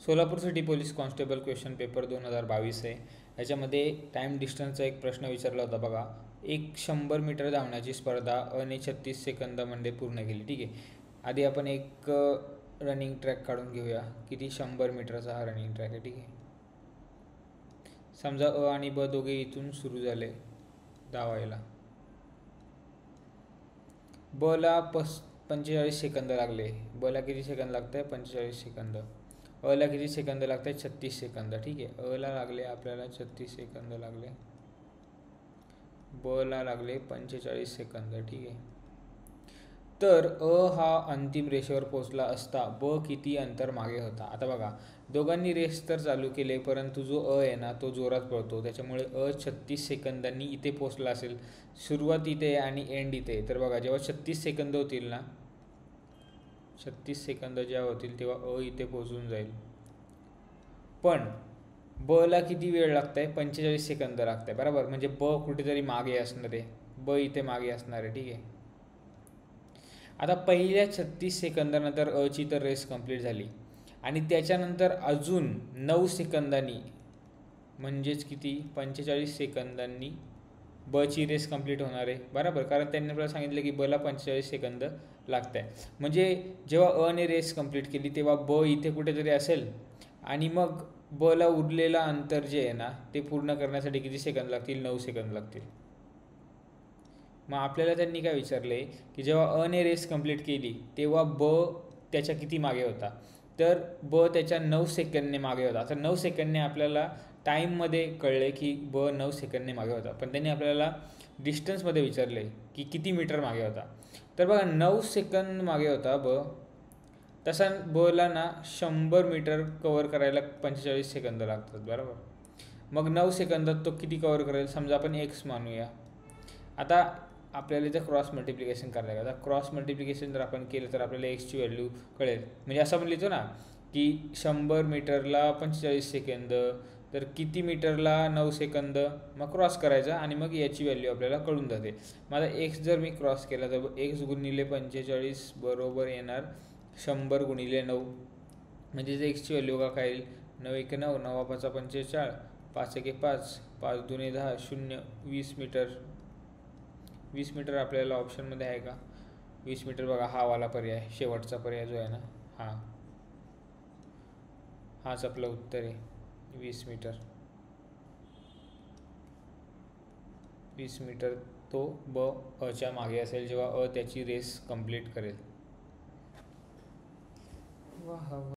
Solapur city police constable question paper 2022 आहे. याच्यामध्ये time डिस्टन्सचा एक प्रश्न विचारला होता बघा. एक 100 मीटर धावण्याची स्पर्धा अने 36 सेकंदामध्ये पूर्ण केली. ठीक आहे. आधी आपण एक रनिंग ट्रॅक काढून घेऊया. किती 100 मीटरचा हा रनिंग ट्रॅक आहे. ठीक आहे. समजा अ आणि ब दोघे इथून सुरू झाले धावायला. ब ला 45 सेकंद लागले. ब ला किती सेकंद लागत आहे? 45 सेकंद. अ ला किती सेकंद लागत आहे? 36 सेकंद. ठीक आहे. अ ला लागले आपल्याला 36 सेकंद लागले. ब ला लागले 45 सेकंद. ठीक आहे. तर अ हा अंतिम रेषेवर पोहोचला असता ब किती अंतर मागे होता? आता बघा, दोघांनी रेस तर चालू केले, परंतु जो अ आहे ना तो जोरात पळतो, त्याच्यामुळे अ 36 सेकंदांनी इथे पोहोचला असेल. सुरुवात इथे आणि एंड इथे. तर बघा, जेव्हा 36 सेकंद होतील ना, 36 सेकंद जेव्हा होतील तेव्हा अ इथे पोहोचून जाईल. पण ब ला किती वेळ लागत आहे? 45 सेकंद लागत आहे. बरोबर, म्हणजे ब कुठेतरी मागे असणार आहे. ब इथे मागे असणार आहे. ठीक आहे. आता पहिल्या 36 सेकंदानंतर अ ची तर रेस कंप्लीट झाली आणि त्याच्यानंतर अजून 9 सेकंदांनी, म्हणजेच किती 45 सेकंदांनी ब ची रेस कंप्लीट होणार आहे. बरोबर, कारण त्यांनी आपल्याला सांगितलं की ब ला 45 सेकंद लागत आहे. म्हणजे जेव्हा अ ने रेस कंप्लीट केली तेव्हा ब इथे कुठेतरी असेल आणि मग ब ला उरलेला अंतर जे आहे ना ते पूर्ण करण्यासाठी किती सेकंद लागतील? 9 सेकंद लागतील. मग आपल्याला त्यांनी काय विचारले की जेव्हा अ ने रेस कंप्लीट केली तेव्हा ब त्याच्या किती मागे होता? तर ब त्याच्या 9 सेकंदने मागे होता. तर 9 सेकंदने आपल्याला टाईममध्ये कळले की ब 9 सेकंदने मागे होता, पण त्यांनी आपल्याला डिस्टन्समध्ये विचारले की किती मीटर मागे होता. तर बघा, 9 सेकंद मागे होता ब. तसा ब ला ना 100 मीटर कवर करायला 45 सेकंद लागतात. बरोबर, मग 9 सेकंदात तो किती कवर करेल? समजा आपण एक्स मानूया. आता आपल्याला इथं क्रॉस मल्टिप्लिकेशन करायला लागेल. आता क्रॉस मल्टिप्लिकेशन जर आपण केलं तर आपल्याला एक्सची व्हॅल्यू कळेल. म्हणजे असं आपण लिहितो ना की 100 मीटरला 45 सेकंद, तर किती मीटरला 9 सेकंद, मग क्रॉस करायचा आणि मग याची व्हॅल्यू आपल्याला कळून जाते. माझा एक्स जर मी क्रॉस केला तर एक्स गुणिले 45 बरोबर येणार 100 गुणिले 9. म्हणजे एक्सची व्हॅल्यू काय येईल? 9 1 9, 9 5 45, 5 1 5, 5 2 10, 0, 20 मीटर. 20 मीटर आपल्याला ऑप्शनमध्ये आहे का? 20 मीटर बघा, हा वाला पर्याय, शेवटचा पर्याय जो आहे ना, हाच आपलं उत्तर आहे. 20 मीटर. 20 मीटर तो ब अच्या मागे असेल जेव्हा अ त्याची रेस कंप्लीट करेल. वाह.